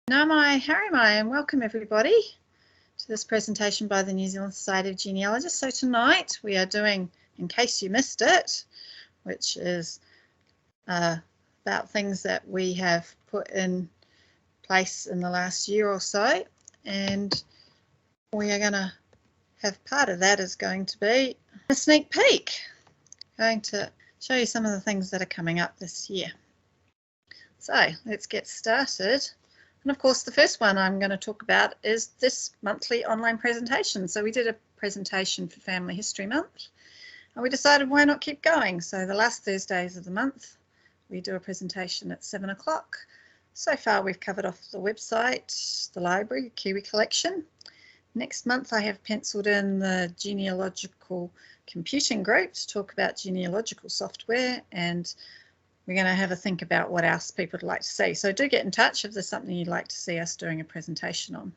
Namae Harimai, and welcome everybody to this presentation by the New Zealand Society of Genealogists. So tonight we are doing, in case you missed it, which is about things that we have put in place in the last year or so, and we are going to have part of that is going to be a sneak peek. Going to show you some of the things that are coming up this year. So let's get started. And of course, the first one I'm going to talk about is this monthly online presentation. So we did a presentation for Family History Month, and we decided why not keep going. So the last Thursdays of the month, we do a presentation at 7 o'clock. So far, we've covered off the website, the library, Kiwi Collection. Next month, I have penciled in the genealogical computing group to talk about genealogical software, and we're going to have a think about what else people would like to see. So do get in touch if there's something you'd like to see us doing a presentation on.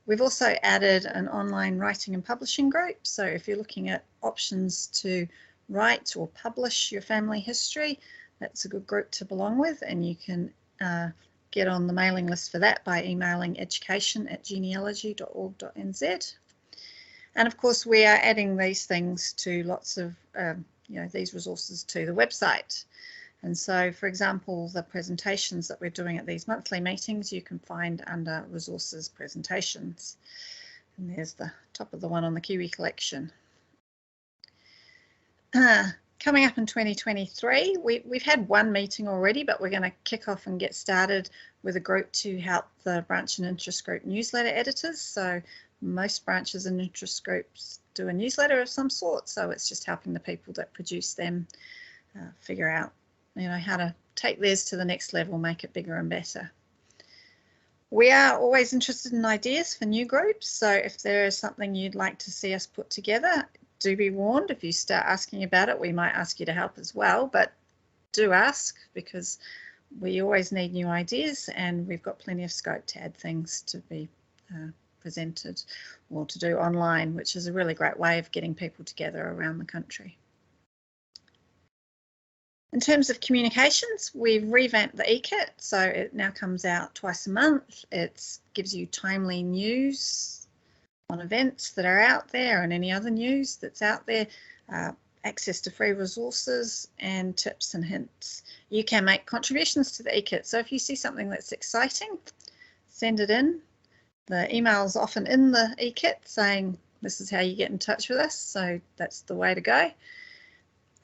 We've also added an online writing and publishing group. So if you're looking at options to write or publish your family history, that's a good group to belong with, and you can get on the mailing list for that by emailing education@genealogy.org.nz. And of course, we are adding these things to lots of, these resources to the website. And so, for example, the presentations that we're doing at these monthly meetings, you can find under Resources Presentations. And there's the top of the one on the Kiwi Collection. Coming up in 2023, we've had one meeting already, but we're going to kick off and get started with a group to help the branch and interest group newsletter editors. So most branches and interest groups do a newsletter of some sort, so it's just helping the people that produce them figure out how to take theirs to the next level, make it bigger and better. We are always interested in ideas for new groups, so if there is something you'd like to see us put together, do be warned. If you start asking about it, we might ask you to help as well, but do ask, because we always need new ideas, and we've got plenty of scope to add things to be presented or to do online, which is a really great way of getting people together around the country. In terms of communications, we've revamped the eKit, so it now comes out twice a month. It gives you timely news on events that are out there and any other news that's out there, access to free resources and tips and hints. You can make contributions to the eKit, so if you see something that's exciting, send it in. The email's often in the eKit saying this is how you get in touch with us, so that's the way to go.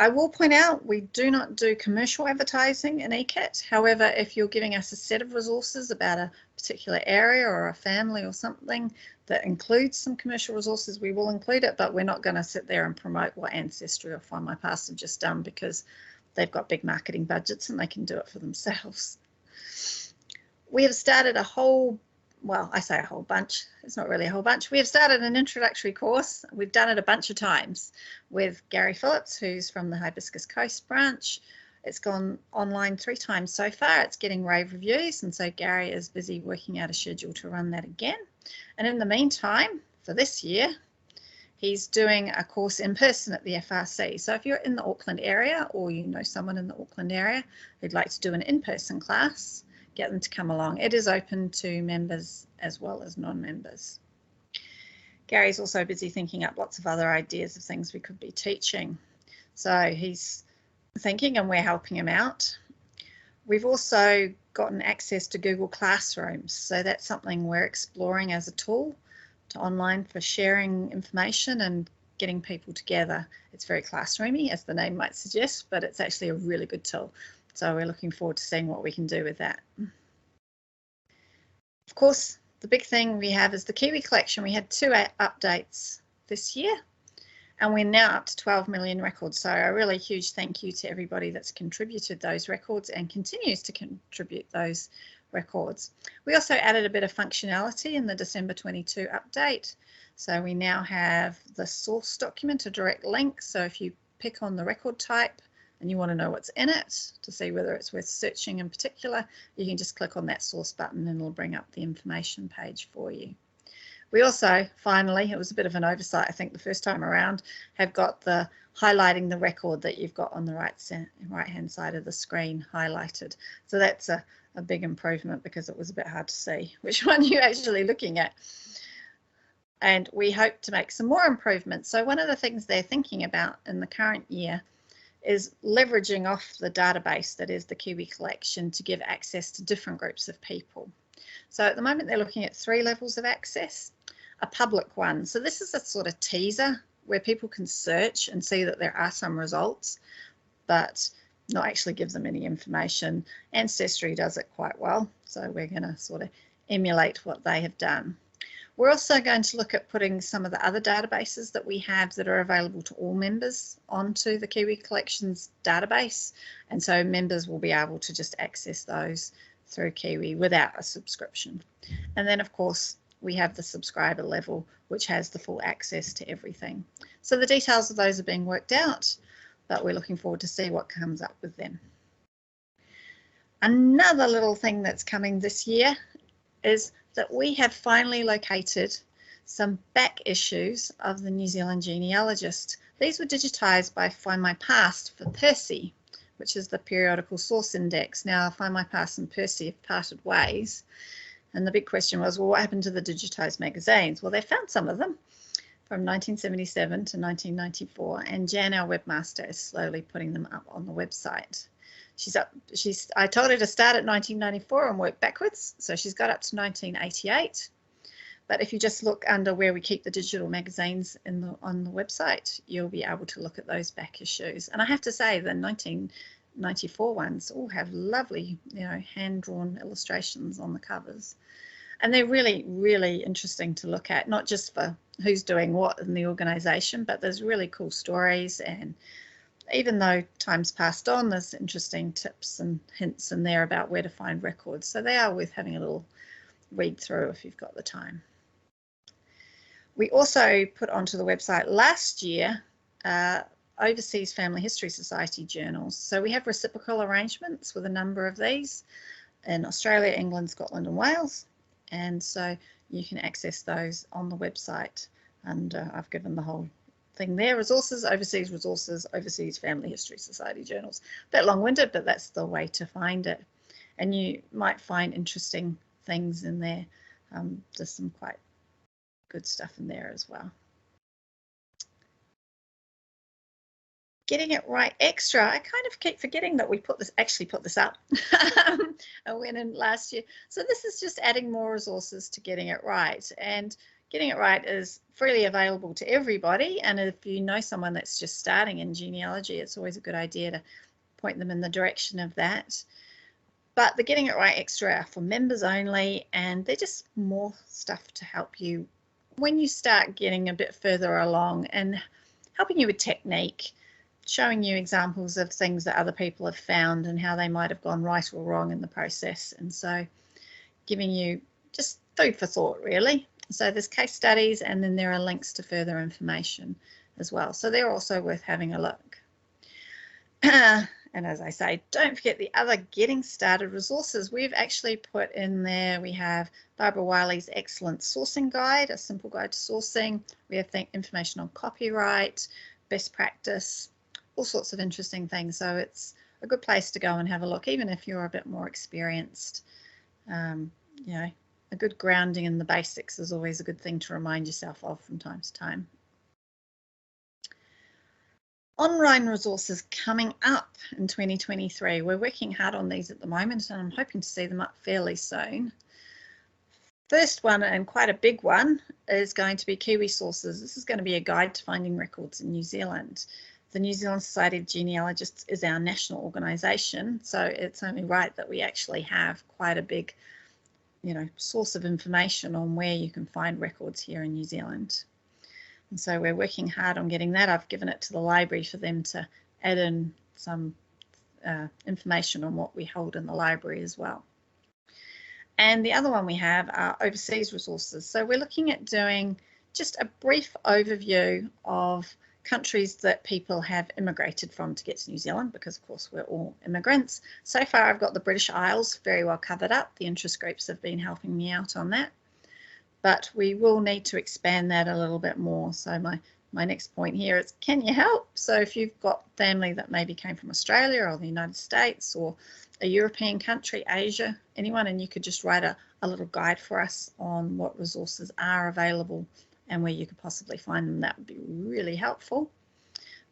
I will point out we do not do commercial advertising in eKit. However, if you're giving us a set of resources about a particular area or a family or something that includes some commercial resources, we will include it, but we're not going to sit there and promote what Ancestry or Find My Past have just done, because they've got big marketing budgets and they can do it for themselves. We have started a whole, well, I say a whole bunch, it's not really a whole bunch. We have started an introductory course. We've done it a bunch of times with Gary Phillips, who's from the Hibiscus Coast branch. It's gone online 3 times so far. It's getting rave reviews, and so Gary is busy working out a schedule to run that again. And in the meantime, for this year, he's doing a course in person at the FRC. So if you're in the Auckland area, or you know someone in the Auckland area who'd like to do an in-person class, get them to come along. It is open to members as well as non-members. Gary's also busy thinking up lots of other ideas of things we could be teaching. So he's thinking, and we're helping him out. We've also gotten access to Google Classrooms. So that's something we're exploring as a tool to online for sharing information and getting people together. It's very classroomy, as the name might suggest, but it's actually a really good tool. So we're looking forward to seeing what we can do with that. Of course, the big thing we have is the Kiwi Collection. We had 2 updates this year, and we're now up to 12 million records. So a really huge thank you to everybody that's contributed those records and continues to contribute those records. We also added a bit of functionality in the December 22 update. So we now have the source document, a direct link. So if you pick on the record type and you want to know what's in it to see whether it's worth searching in particular, you can just click on that source button and it'll bring up the information page for you. We also, finally, it was a bit of an oversight, I think, the first time around, have got the highlighting the record that you've got on the right-hand side of the screen highlighted. So that's a big improvement, because it was a bit hard to see which one you're actually looking at. And we hope to make some more improvements. So one of the things they're thinking about in the current year is leveraging off the database that is the Kiwi Collection to give access to different groups of people. So at the moment they're looking at 3 levels of access. A public one. So this is a sort of teaser where people can search and see that there are some results, but not actually give them any information. Ancestry does it quite well, so we're going to sort of emulate what they have done. We're also going to look at putting some of the other databases that we have that are available to all members onto the Kiwi Collections database, and so members will be able to just access those through Kiwi without a subscription. And then of course we have the subscriber level, which has the full access to everything. So the details of those are being worked out, but we're looking forward to see what comes up with them. Another little thing that's coming this year is that we have finally located some back issues of the New Zealand Genealogist. These were digitised by Find My Past for Percy, which is the periodical source index. Now, Find My Past and Percy have parted ways, and the big question was, well, what happened to the digitised magazines? Well, they found some of them from 1977 to 1994, and Jan, our webmaster, is slowly putting them up on the website. I told her to start at 1994 and work backwards, so she's got up to 1988. But if you just look under where we keep the digital magazines on the website, you'll be able to look at those back issues. And I have to say, the 1994 ones all have lovely, hand-drawn illustrations on the covers. And they're really, really interesting to look at, not just for who's doing what in the organisation, but there's really cool stories, and even though time's passed on, there's interesting tips and hints in there about where to find records. So they are worth having a little read through if you've got the time. We also put onto the website last year Overseas Family History Society journals. So we have reciprocal arrangements with a number of these in Australia, England, Scotland and Wales. And so you can access those on the website. And I've given the whole thing there: resources, overseas family history society journals. A bit long-winded, but that's the way to find it. And you might find interesting things in there. There's some quite good stuff in there as well. Getting it right extra. I kind of keep forgetting that we actually put this up. I went in last year. So this is just adding more resources to Getting It Right. And Getting It Right is freely available to everybody, and if you know someone that's just starting in genealogy, it's always a good idea to point them in the direction of that. But the Getting It Right Extra are for members only, and they're just more stuff to help you when you start getting a bit further along, and helping you with technique, showing you examples of things that other people have found and how they might have gone right or wrong in the process. And so giving you just food for thought, really. So there's case studies, and then there are links to further information as well. So they're also worth having a look. And as I say, don't forget the other Getting Started resources. We've actually put in there, we have Barbara Wiley's excellent sourcing guide, a simple guide to sourcing. We have information on copyright, best practice, all sorts of interesting things. So it's a good place to go and have a look, even if you're a bit more experienced. A good grounding in the basics is always a good thing to remind yourself of from time to time. Online resources coming up in 2023. We're working hard on these at the moment, and I'm hoping to see them up fairly soon. First one, and quite a big one, is going to be Kiwi Sources. This is going to be a guide to finding records in New Zealand. The New Zealand Society of Genealogists is our national organisation, so it's only right that we actually have quite a big source of information on where you can find records here in New Zealand. And so we're working hard on getting that. I've given it to the library for them to add in some information on what we hold in the library as well. And the other one we have are overseas resources. So we're looking at doing just a brief overview of countries that people have immigrated from to get to New Zealand, because of course we're all immigrants. So far I've got the British Isles very well covered up. The interest groups have been helping me out on that. but we will need to expand that a little bit more. So my next point here is, can you help? So if you've got family that maybe came from Australia or the United States or a European country, Asia, anyone, and you could just write a little guide for us on what resources are available and where you could possibly find them, that would be really helpful,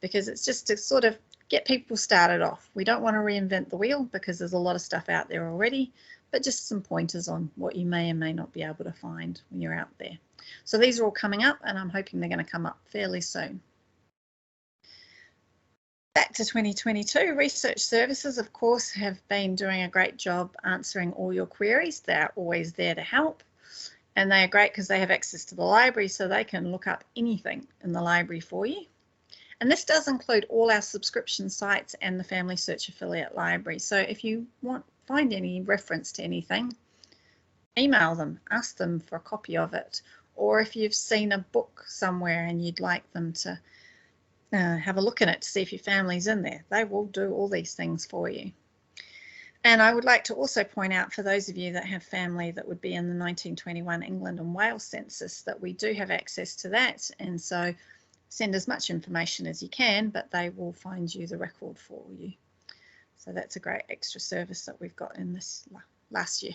because it's just to sort of get people started off. We don't want to reinvent the wheel because there's a lot of stuff out there already, but just some pointers on what you may and may not be able to find when you're out there. So these are all coming up, and I'm hoping they're going to come up fairly soon. Back to 2022, research services, of course, have been doing a great job answering all your queries. They're always there to help, and they are great because they have access to the library, so they can look up anything in the library for you. And this does include all our subscription sites and the Family Search Affiliate Library. So if you find any reference to anything, email them, ask them for a copy of it. Or if you've seen a book somewhere and you'd like them to have a look at it to see if your family's in there, they will do all these things for you. And I would like to also point out, for those of you that have family that would be in the 1921 England and Wales census, that we do have access to that. And so send as much information as you can, but they will find you the record for you. So that's a great extra service that we've got in this last year.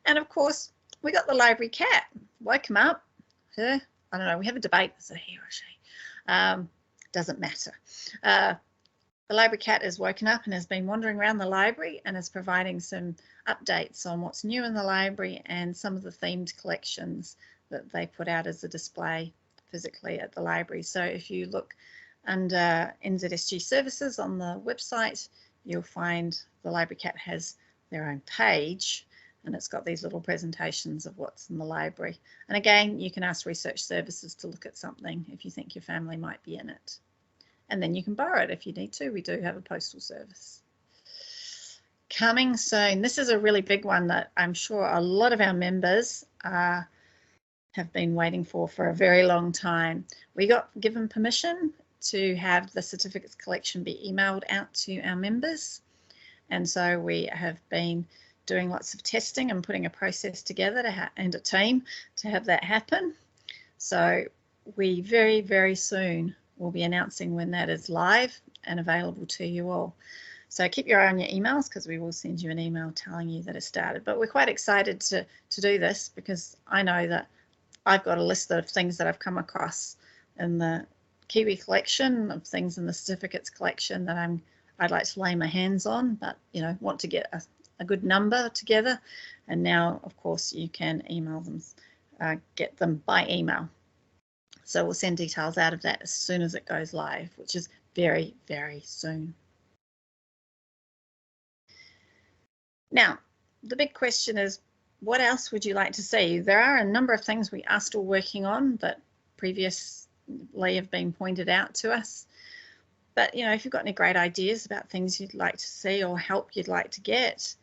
And of course, we got the library cat. Woke him up. Her, I don't know, we have a debate, is it he or she? Doesn't matter. The library cat is woken up and has been wandering around the library and is providing some updates on what's new in the library and some of the themed collections that they put out as a display physically at the library. So if you look under NZSG services on the website, you'll find the library cat has their own page, and it's got these little presentations of what's in the library. And again, you can ask research services to look at something if you think your family might be in it. And then you can borrow it if you need to. We do have a postal service. Coming soon. This is a really big one that I'm sure a lot of our members have been waiting for a very long time. We got given permission to have the certificates collection be emailed out to our members. And so we have been doing lots of testing and putting a process together and a team to have that happen. So we very, very soon will be announcing when that is live and available to you all. So keep your eye on your emails, because we will send you an email telling you that it started. But we're quite excited to do this, because I know that I've got a list of things that I've come across in the Kiwi collection, of things in the certificates collection that I'd like to lay my hands on, but want to get a good number together. And now, of course, you can email them, get them by email. So we'll send details out of that as soon as it goes live, which is very, very soon. Now, the big question is, what else would you like to see? There are a number of things we are still working on that previously have been pointed out to us. But, if you've got any great ideas about things you'd like to see or help you'd like to get,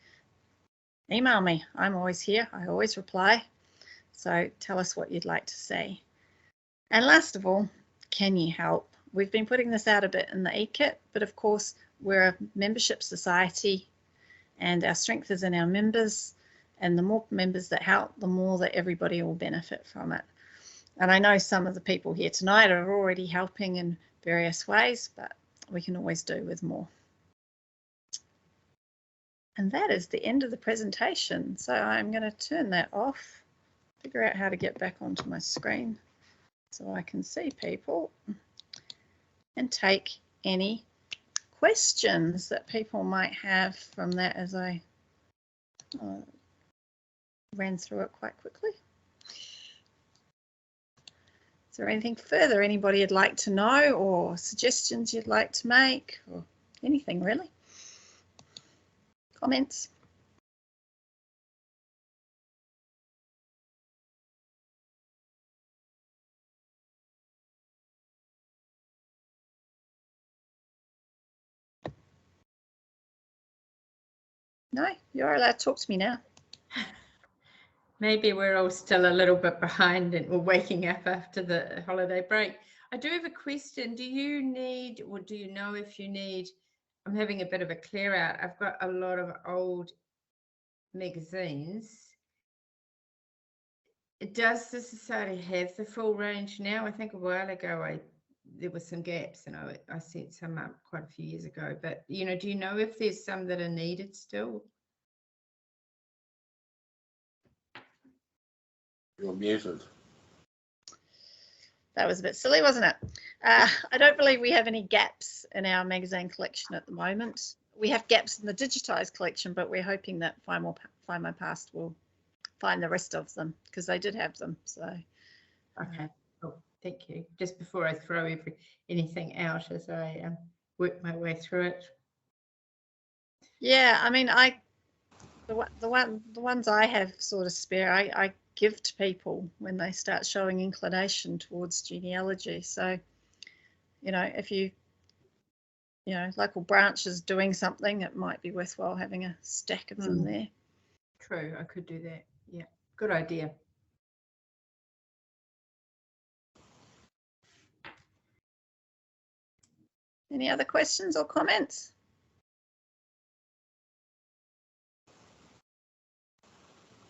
email me. I'm always here. I always reply. So tell us what you'd like to see. And last of all, can you help? We've been putting this out a bit in the eKit, but of course, we're a membership society and our strength is in our members. And the more members that help, the more that everybody will benefit from it. And I know some of the people here tonight are already helping in various ways, but we can always do with more. And that is the end of the presentation. So I'm going to turn that off, figure out how to get back onto my screen so I can see people and take any questions that people might have from that, as I ran through it quite quickly. Is there anything further anybody would like to know, or suggestions you'd like to make, or anything really? Comments? No, you're allowed to talk to me now. Maybe we're all still a little bit behind and we're waking up after the holiday break. I do have a question. Do you need, or do you know if you need, I'm having a bit of a clear out. I've got a lot of old magazines Does the society have the full range now? I think a while ago there were some gaps, and I set some up quite a few years ago. But do you know if there's some that are needed still? You're muted. That was a bit silly, wasn't it? I don't believe we have any gaps in our magazine collection at the moment. We have gaps in the digitised collection, but we're hoping that Find My Past will find the rest of them, because they did have them. So, okay, cool. Thank you. Just before I throw anything out as I work my way through it. Yeah, I mean, the ones I have sort of spare, I give to people when they start showing inclination towards genealogy. So, if local branches doing something, it might be worthwhile having a stack of them there. True, I could do that. Yeah, good idea. Any other questions or comments?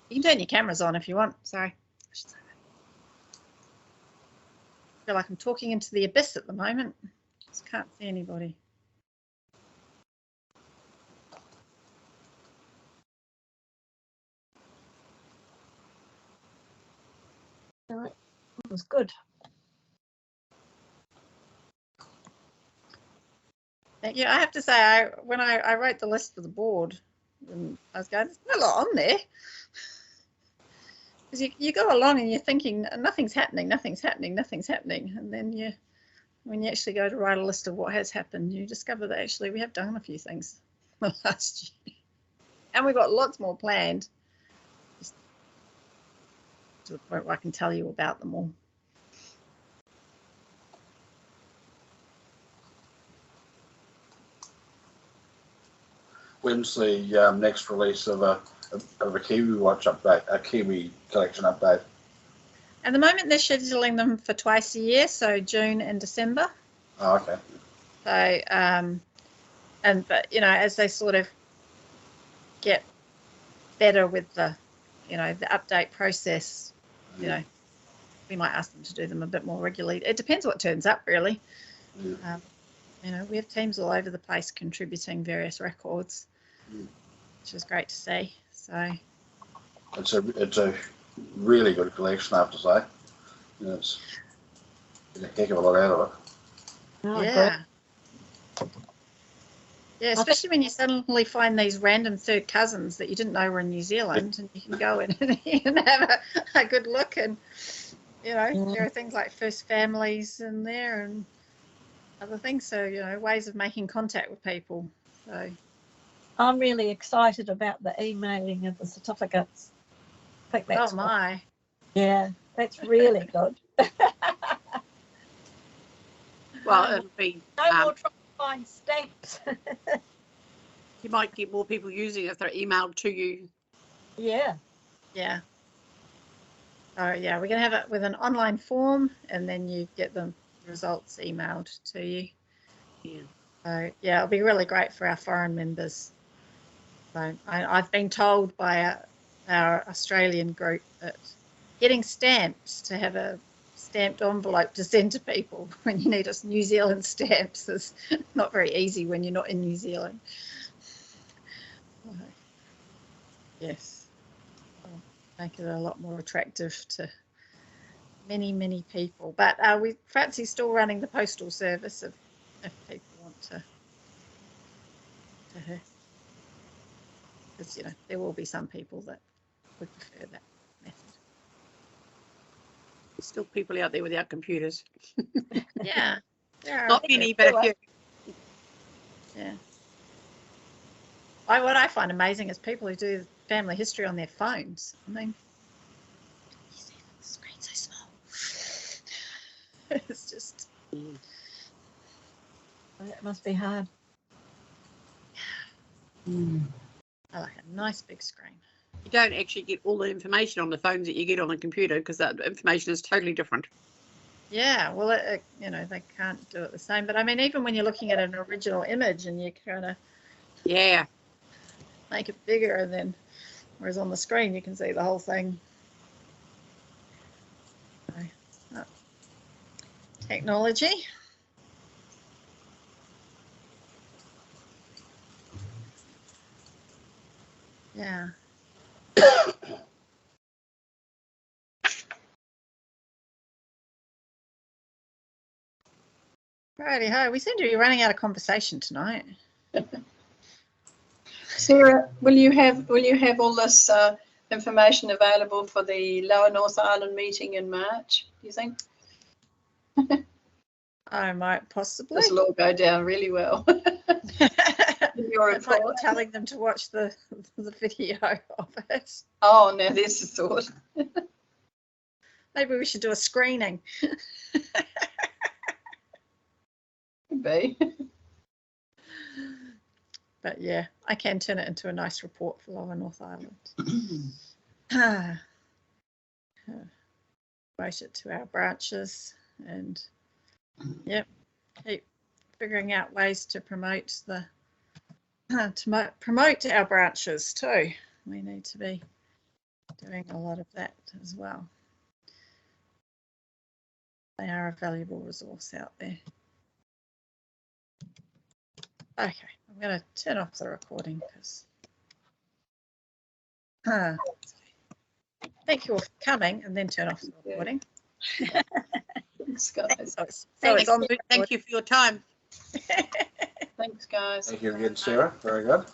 You can turn your cameras on if you want. Sorry. I feel like I'm talking into the abyss at the moment. Just can't see anybody. That was good. Thank you. I have to say, when I wrote the list for the board, and I was going, there's not a lot on there. Because you go along and you're thinking, nothing's happening. And then when you actually go to write a list of what has happened, you discover that actually we have done a few things last year. And we've got lots more planned. Just to the point where I can tell you about them all. When's the next release of a Kiwi Watch update, a Kiwi Collection update? At the moment, they're scheduling them for twice a year, so June and December. Oh, okay. So, but as they sort of get better with the update process, we might ask them to do them a bit more regularly. It depends what turns up, really. We have teams all over the place contributing various records, which is great to see. So it's a really good collection, I have to say. It's a heck of a lot out of it. Oh, yeah. Great. Yeah, especially when you suddenly find these random third cousins that you didn't know were in New Zealand, and you can go in and have a good look, and there are things like first families in there and other things. So ways of making contact with people. So I'm really excited about the emailing of the certificates. I think that's my. Yeah, that's really good. Well, it'll be no more trying to find stamps. you might get more people using it if they're emailed to you. Yeah. Yeah. Oh yeah, we're gonna have it with an online form, and then you get the results emailed to you. Yeah. So yeah, it'll be really great for our foreign members. So I've been told by our Australian group that getting stamps, to have a stamped envelope to send to people when you need us New Zealand stamps, is not very easy when you're not in New Zealand. Yes, I'll make it a lot more attractive to many people. But Francie's still running the postal service if people want to her. Because there will be some people that would prefer that method. There's still people out there without computers. Yeah, there are. Not many, but a few. Yeah. What I find amazing is people who do family history on their phones. I mean, you see the screen so small. It's just. It must be hard. I like a nice big screen. You don't actually get all the information on the phones that you get on the computer, because that information is totally different. Yeah, well, they can't do it the same. But I mean, even when you're looking at an original image and you kind of make it bigger, and then whereas on the screen you can see the whole thing. technology. Yeah. Righty ho, we seem to be running out of conversation tonight. Sarah, will you have all this information available for the Lower North Island meeting in March, do you think? I might possibly. This will all go down really well. In your It's like report. telling them to watch the video of it. Oh, now there's a thought. Maybe we should do a screening. Could be. But yeah, I can turn it into a nice report for Lower North Island. Promote it to our branches and yep, keep figuring out ways to promote the promote our branches too. We need to be doing a lot of that as well. They are a valuable resource out there. Okay, I'm going to turn off the recording because thank you all for coming, and then turn off the recording. Thanks, guys. Thank you for your time. Thanks, guys. Thank you again, Sarah. Very good.